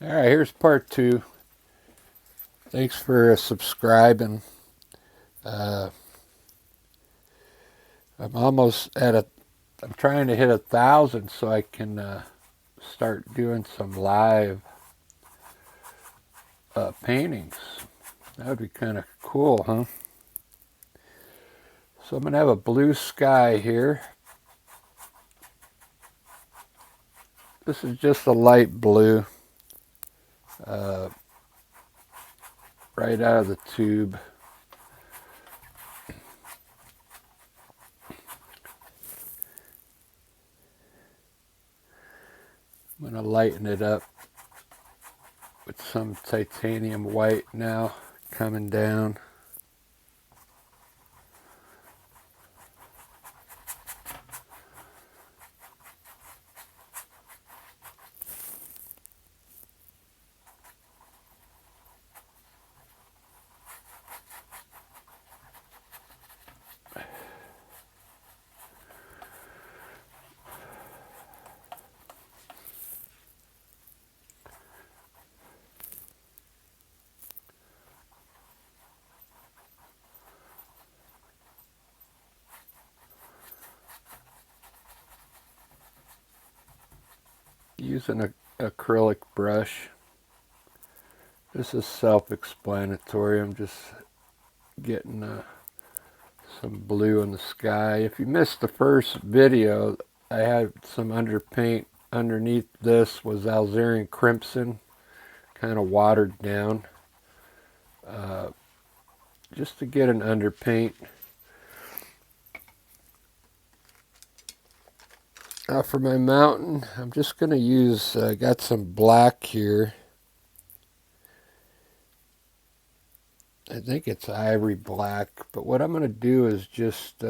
All right, here's part 2. Thanks for subscribing. Uh, I'm almost at I'm trying to hit 1,000 so I can start doing some live paintings. That would be kind of cool, huh? So I'm going to have a blue sky here. This is just a light blue, uh, right out of the tube. I'm going to lighten it up with some titanium white now coming down. Using an acrylic brush. This is self-explanatory. I'm just getting some blue in the sky. If you missed the first video, I had some underpaint underneath. This was Alzerian Crimson, kind of watered down, just to get an underpaint. Now for my mountain, I'm just going to use, I got some black here. I think it's ivory black, but what I'm going to do is just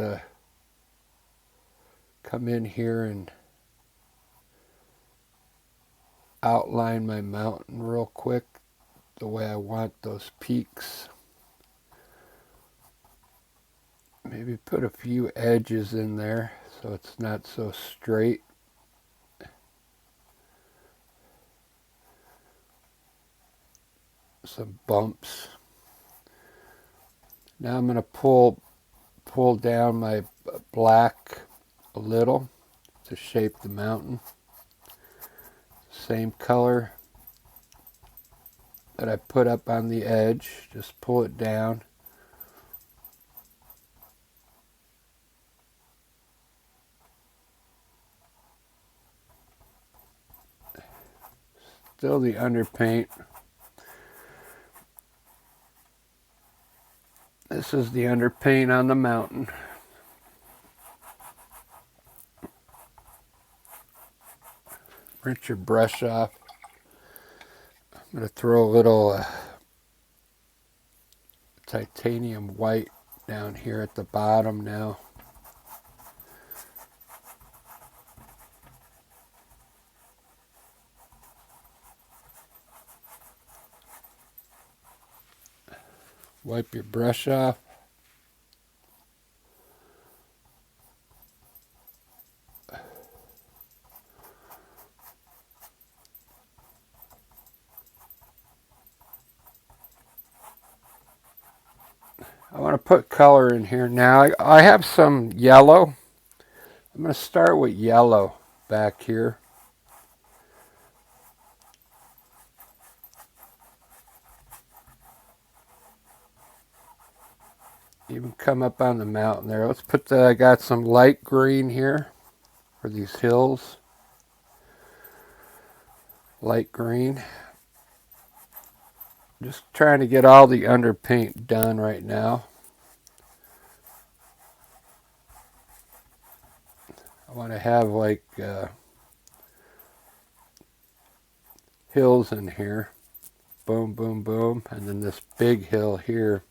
come in here and outline my mountain real quick the way I want those peaks. Maybe put a few edges in there so it's not so straight. Some bumps. Now I'm going to pull down my black a little to shape the mountain. Same color that I put up on the edge, just pull it down. Still the underpaint. This is the underpaint on the mountain. Rinse your brush off. I'm going to throw a little titanium white down here at the bottom now. Wipe your brush off. I want to put color in here now. I have some yellow. I'm going to start with yellow back here. Even come up on the mountain there. Let's put I got some light green here for these hills. Light green. Just trying to get all the underpaint done right now. I want to have like hills in here. Boom, boom, boom. And then this big hill here.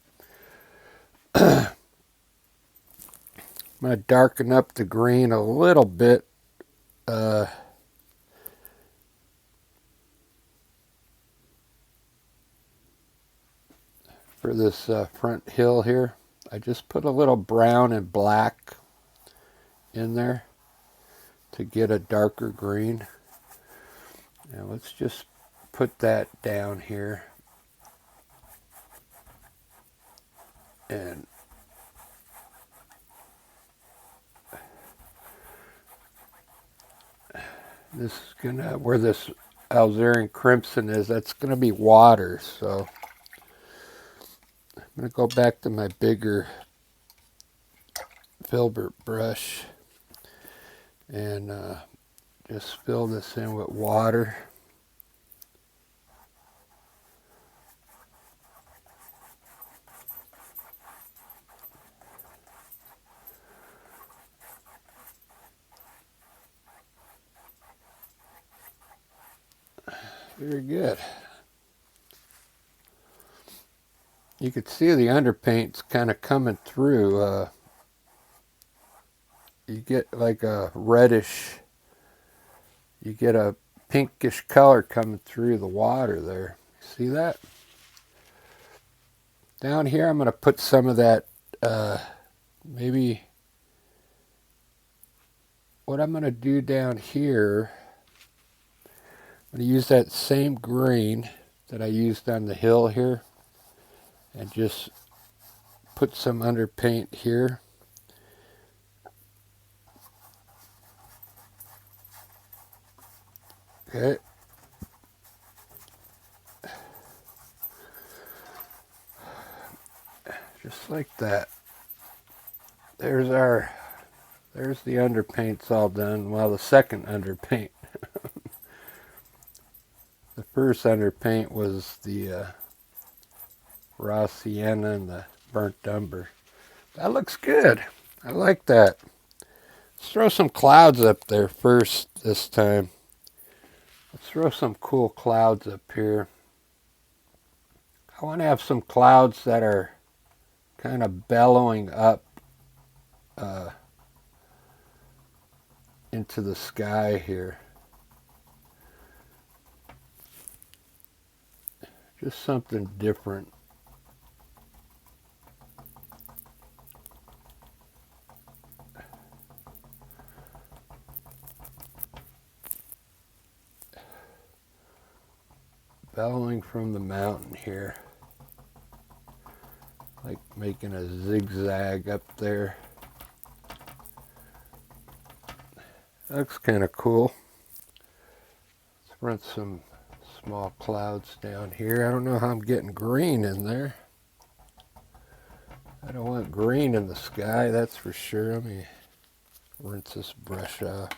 I'm going to darken up the green a little bit. For this front hill here. I just put a little brown and black in there to get a darker green. Now let's just put that down here. And this is gonna, where this Alzarian crimson is, that's gonna be water. So I'm gonna go back to my bigger filbert brush and just fill this in with water. Very good. You can see the underpaint's kind of coming through. You get like a reddish, you get a pinkish color coming through the water there. See that? Down here I'm going to put some of that, maybe what I'm going to do down here, I'm going to use that same green that I used on the hill here and just put some underpaint here. Okay. Just like that. There's the underpaint's all done. Well, the second underpaint. The first underpaint was the raw sienna and the burnt umber. That looks good. I like that. Let's throw some clouds up there first this time. Let's throw some cool clouds up here. I want to have some clouds that are kind of bellowing up into the sky here. Just something different. Bellowing from the mountain here. Like making a zigzag up there. Looks kind of cool. Let's run some small clouds down here. I don't know how I'm getting green in there. I don't want green in the sky, that's for sure. Let me rinse this brush off.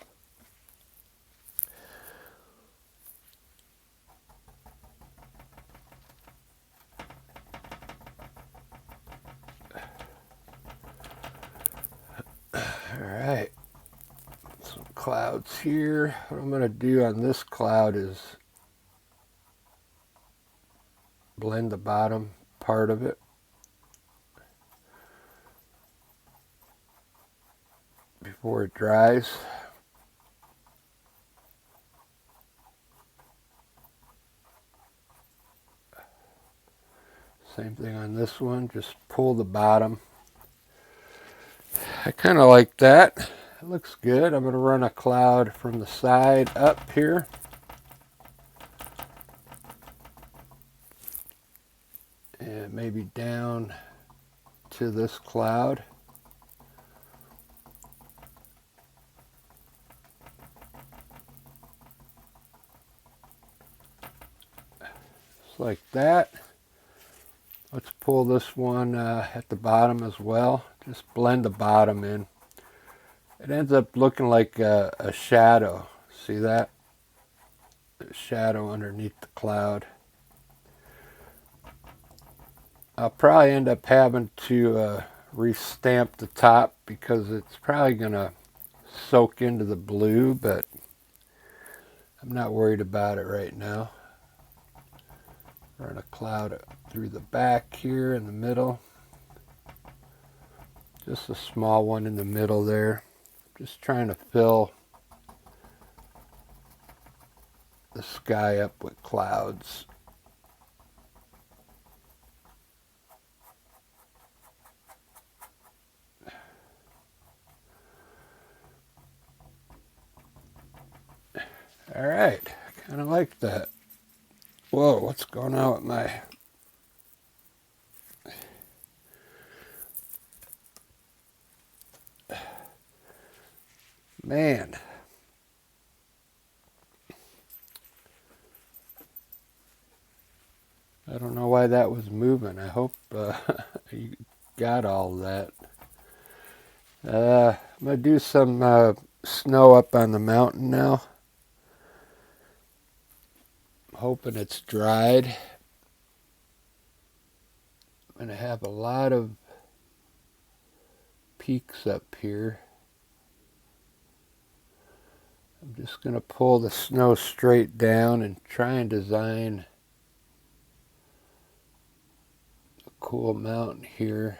Alright, some clouds here. What I'm going to do on this cloud is blend the bottom part of it before it dries. Same thing on this one, just pull the bottom. I kind of like that. It looks good. I'm going to run a cloud from the side up here. And maybe down to this cloud. Just like that. Let's pull this one at the bottom as well. Just blend the bottom in. It ends up looking like a shadow. See that? A shadow underneath the cloud. I'll probably end up having to restamp the top because it's probably going to soak into the blue, but I'm not worried about it right now. Run a cloud through the back here in the middle. Just a small one in the middle there. Just trying to fill the sky up with clouds. All right, kind of like that. Whoa, what's going on with my... Man. I don't know why that was moving. I hope you got all that. I'm going to do some snow up on the mountain now. Hoping it's dried. I'm going to have a lot of peaks up here. I'm just going to pull the snow straight down and try and design a cool mountain here.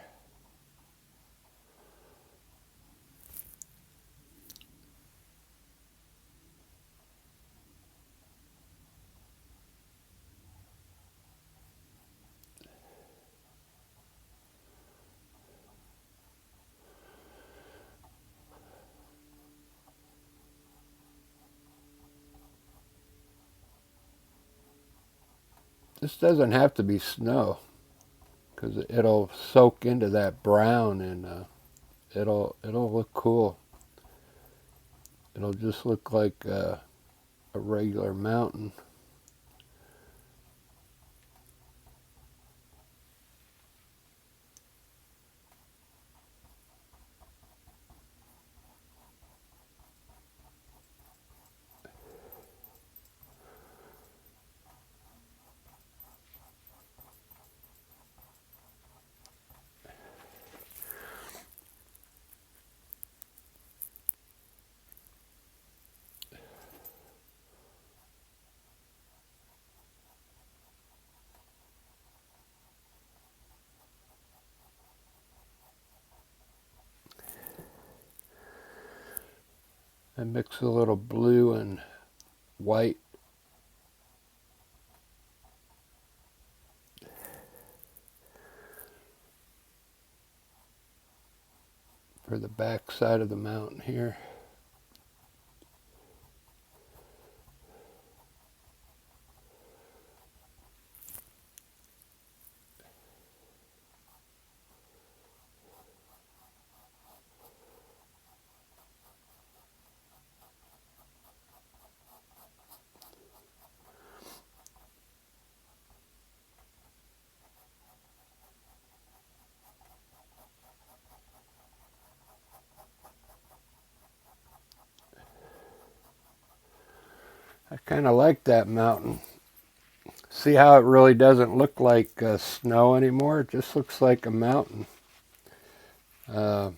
This doesn't have to be snow because it'll soak into that brown and it'll look cool. It'll just look like a regular mountain. I mix a little blue and white. For the back side of the mountain here. I kind of like that mountain. See how it really doesn't look like snow anymore? It just looks like a mountain. I'm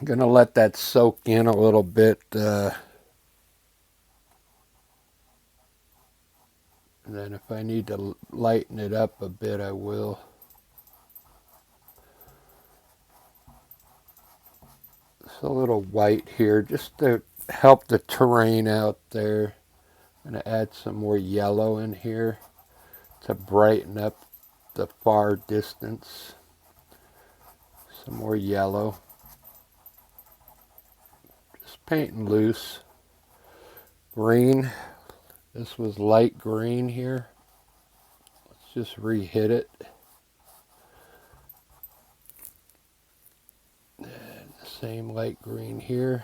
going to let that soak in a little bit. And then if I need to lighten it up a bit, I will. Just a little white here just to help the terrain out there. I'm going to add some more yellow in here to brighten up the far distance. Some more yellow. Just painting loose. Green. This was light green here. Let's just re-hit it. And the same light green here.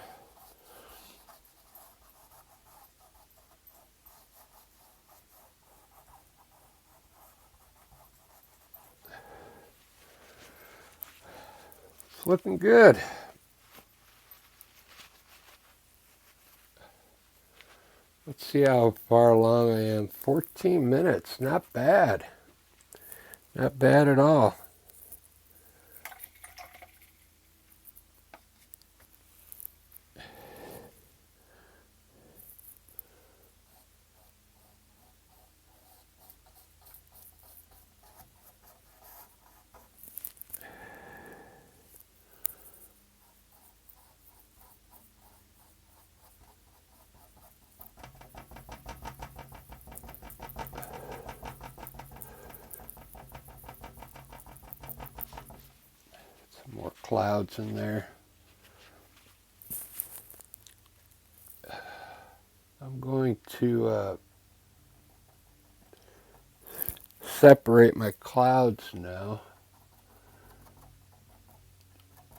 It's looking good. Let's see how far along I am. 14 minutes. Not bad. Not bad at all. More clouds in there. I'm going going to separate my clouds now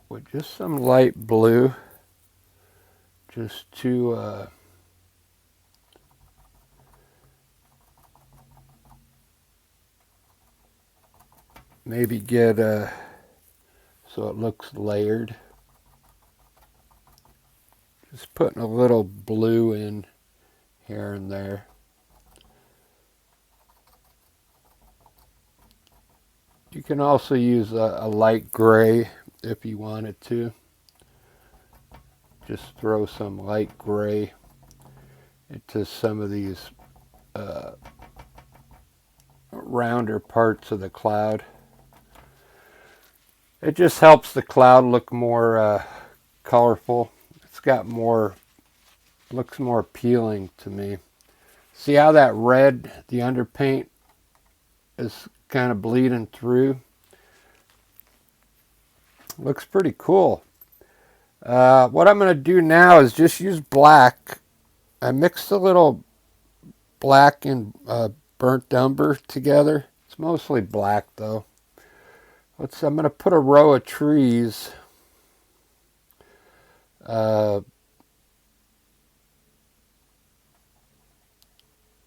with just some light blue, just to maybe get so it looks layered. Just putting a little blue in here and there. You can also use a light gray if you wanted to. Just throw some light gray into some of these rounder parts of the cloud. It just helps the cloud look more colorful. It's got more, looks more appealing to me. See how that red, the underpaint, is kind of bleeding through? Looks pretty cool. What I'm going to do now is just use black. I mixed a little black and burnt umber together. It's mostly black though. I'm going to put a row of trees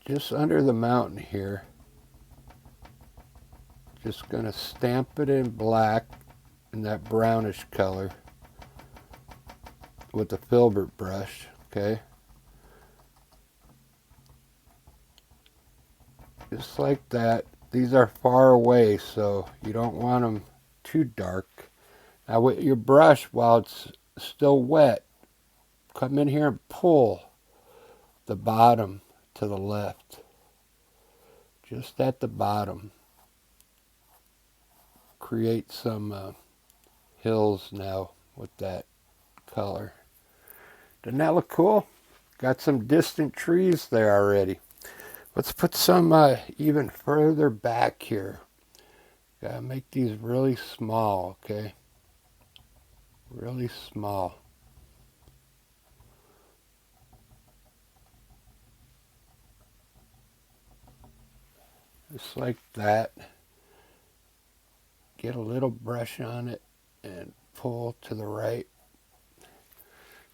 just under the mountain here. Just going to stamp it in black in that brownish color with the filbert brush, okay? Just like that. These are far away, so you don't want them too dark. Now with your brush, while it's still wet, come in here and pull the bottom to the left. Just at the bottom. Create some hills now with that color. Doesn't that look cool? Got some distant trees there already. Let's put some even further back here. Gotta make these really small, okay? Really small. Just like that. Get a little brush on it and pull to the right.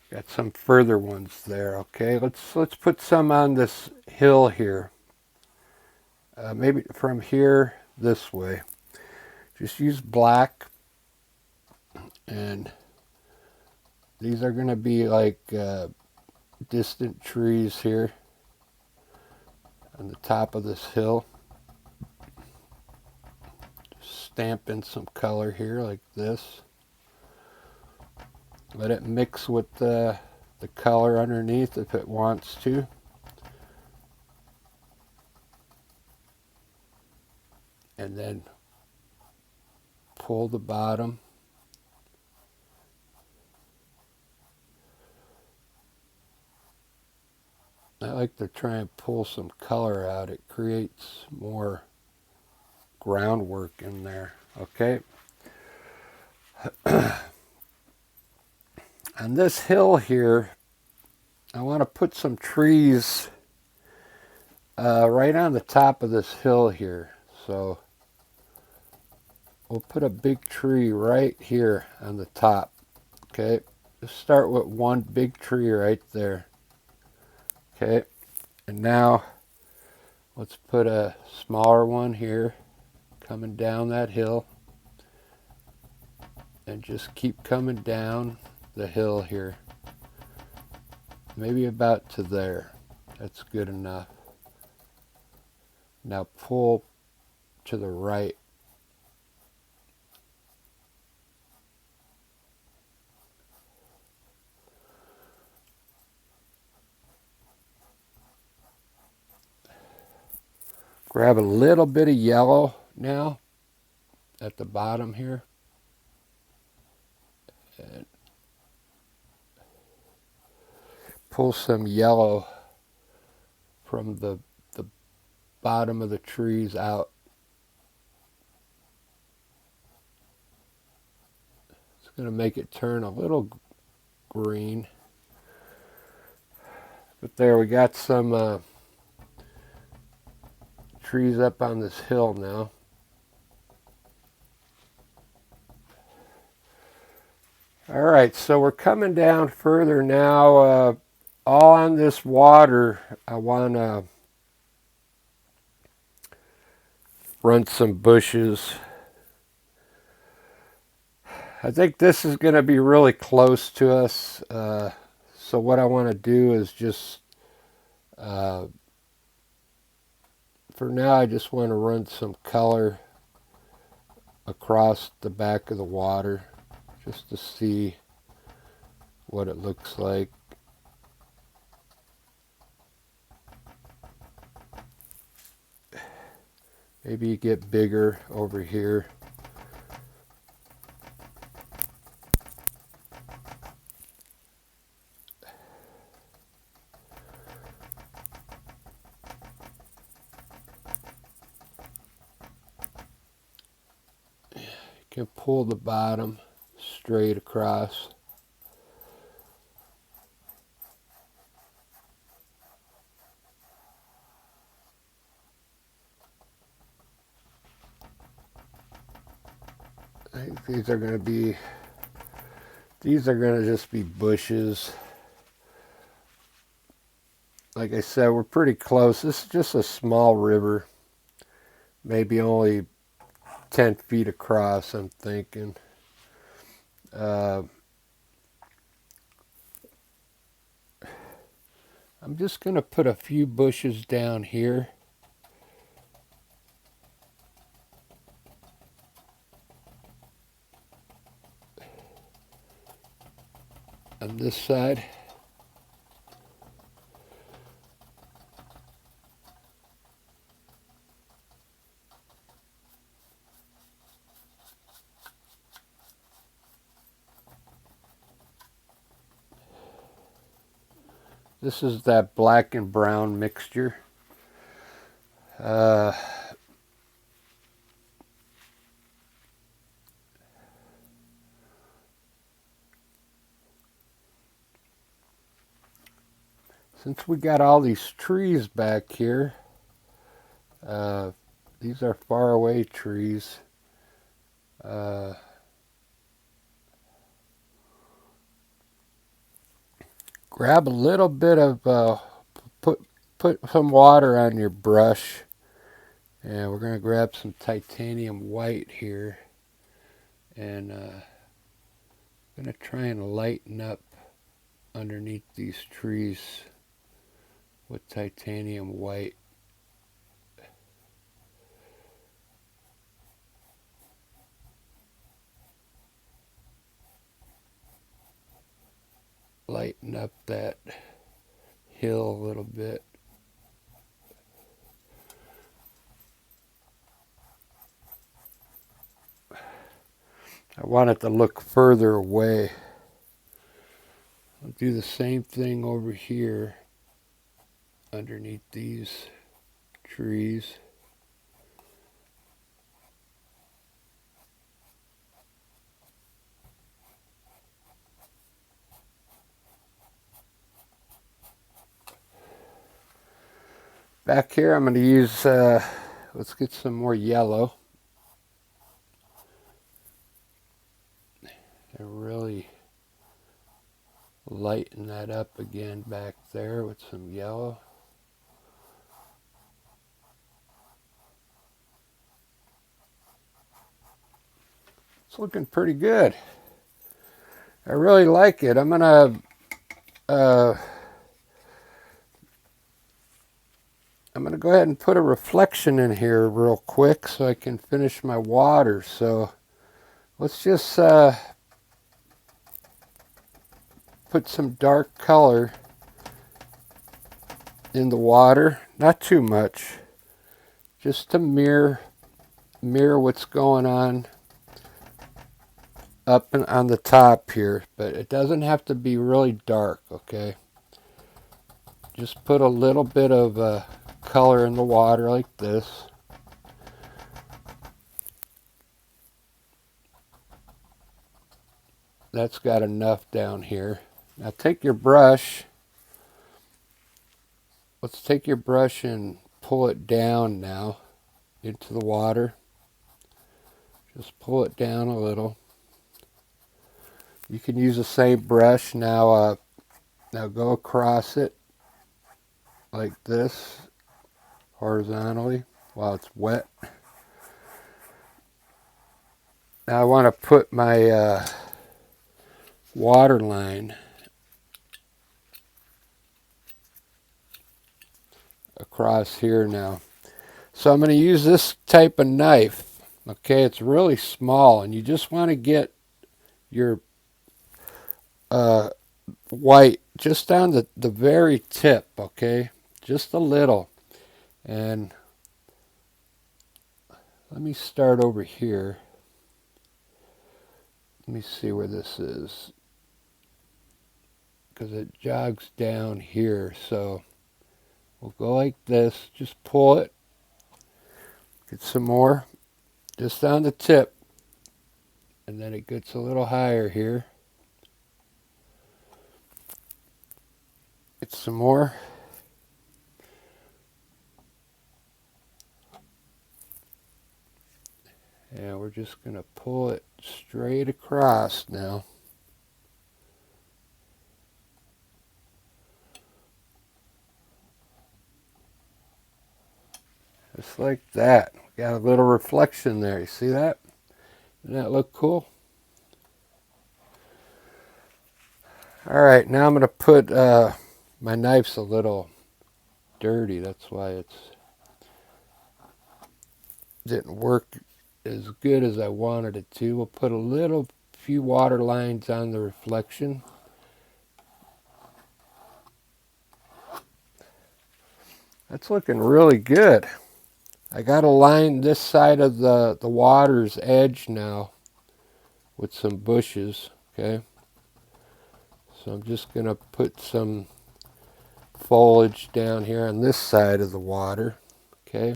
Got some further ones there, okay? Let's put some on this hill here. Maybe from here this way. Just use black, and these are going to be like distant trees here on the top of this hill. Just stamp in some color here like this. Let it mix with the color underneath if it wants to. And then pull the bottom. I like to try and pull some color out. It creates more groundwork in there. Okay. On this hill here, I want to put some trees right on the top of this hill here. So we'll put a big tree right here on the top. Okay. Just start with one big tree right there. Okay. And now let's put a smaller one here coming down that hill. And just keep coming down the hill here. Maybe about to there. That's good enough. Now pull to the right. Grab a little bit of yellow now at the bottom here. And pull some yellow from the bottom of the trees out. It's going to make it turn a little green. But there, we got some trees up on this hill now. All right, so we're coming down further now. All on this water, I want to run some bushes. I think this is going to be really close to us. So what I want to do is just, for now, I just want to run some color across the back of the water just to see what it looks like. Maybe you get bigger over here. You can pull the bottom straight across. I think these are going to just be bushes. Like I said, we're pretty close. This is just a small river, maybe only 10 feet across, I'm thinking. I'm just going to put a few bushes down here. On this side. This is that black and brown mixture. Since we got all these trees back here, these are far away trees. Grab a little bit of, put some water on your brush. And we're going to grab some titanium white here. And I'm going to try and lighten up underneath these trees with titanium white. Lighten up that hill a little bit. I want it to look further away. I'll do the same thing over here underneath these trees. Back here I'm going to use, let's get some more yellow. And really lighten that up again back there with some yellow. It's looking pretty good. I really like it. I'm gonna go ahead and put a reflection in here real quick so I can finish my water. So let's just put some dark color in the water, not too much, just to mirror what's going on up and on the top here, but it doesn't have to be really dark, okay? Just put a little bit of color in the water like this. That's got enough down here. Now take your brush let's take your brush and pull it down now into the water. Just pull it down a little. You can use the same brush now. Now go across it like this, horizontally, while it's wet. Now I want to put my water line across here now. So I'm going to use this type of knife. Okay, it's really small, and you just want to get your white just down the very tip, okay? Just a little. And let me start over here. Let me see where this is, because it jogs down here. So we'll go like this. Just pull it. Get some more. Just on the tip. And then it gets a little higher here. Get some more. And we're just going to pull it straight across now. Just like that. Got a little reflection there. You see that? Doesn't that look cool? Alright, now I'm going to put, my knife's a little dirty. That's why it didn't work as good as I wanted it to. We'll put a few water lines on the reflection. That's looking really good. I got to line this side of the water's edge now with some bushes, okay? So I'm just going to put some foliage down here on this side of the water, okay?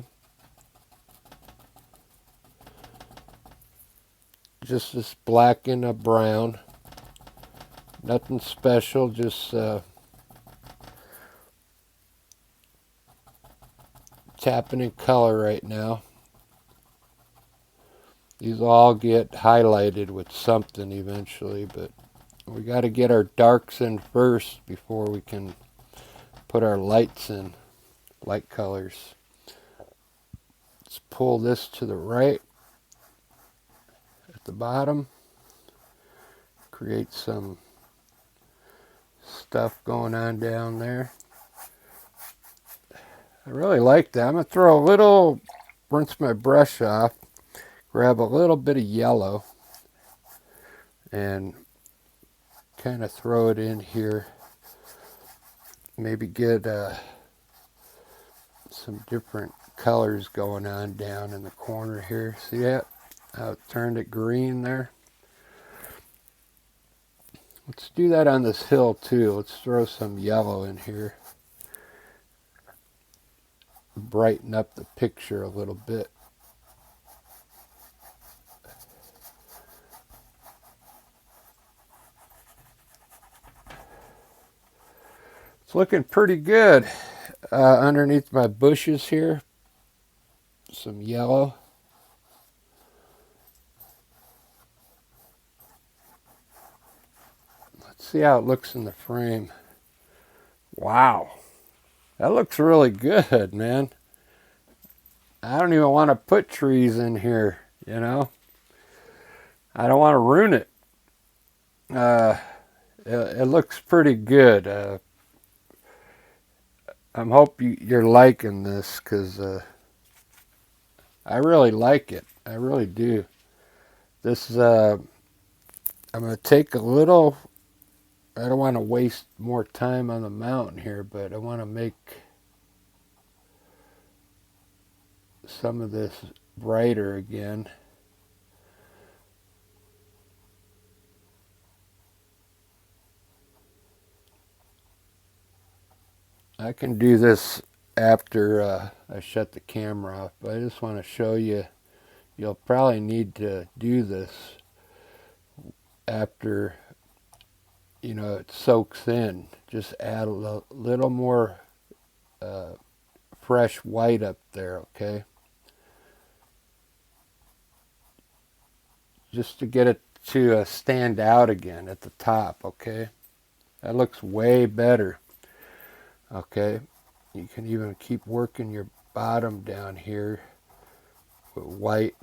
Just this black and a brown. Nothing special, just tapping in color right now. These all get highlighted with something eventually, but we got to get our darks in first before we can put our lights in, light colors. Let's pull this to the right at the bottom. Create some stuff going on down there. I really like that. I'm going to throw a little, rinse my brush off, grab a little bit of yellow, and kind of throw it in here. Maybe get some different colors going on down in the corner here. See that? How it turned it green there. Let's do that on this hill too. Let's throw some yellow in here. Brighten up the picture a little bit. It's looking pretty good. Underneath my bushes here, some yellow. Let's see how it looks in the frame. Wow, that looks really good, man. I don't even want to put trees in here, you know. I don't want to ruin it. It looks pretty good. I hope you're liking this, because I really like it. I really do. This is, I'm going to take a little, I don't want to waste more time on the mountain here, but I want to make some of this brighter again. I can do this after I shut the camera off, but I just want to show you. You'll probably need to do this after, you know, it soaks in. Just add a little more fresh white up there, okay? Just to get it to stand out again at the top, okay? That looks way better, okay? You can even keep working your bottom down here with white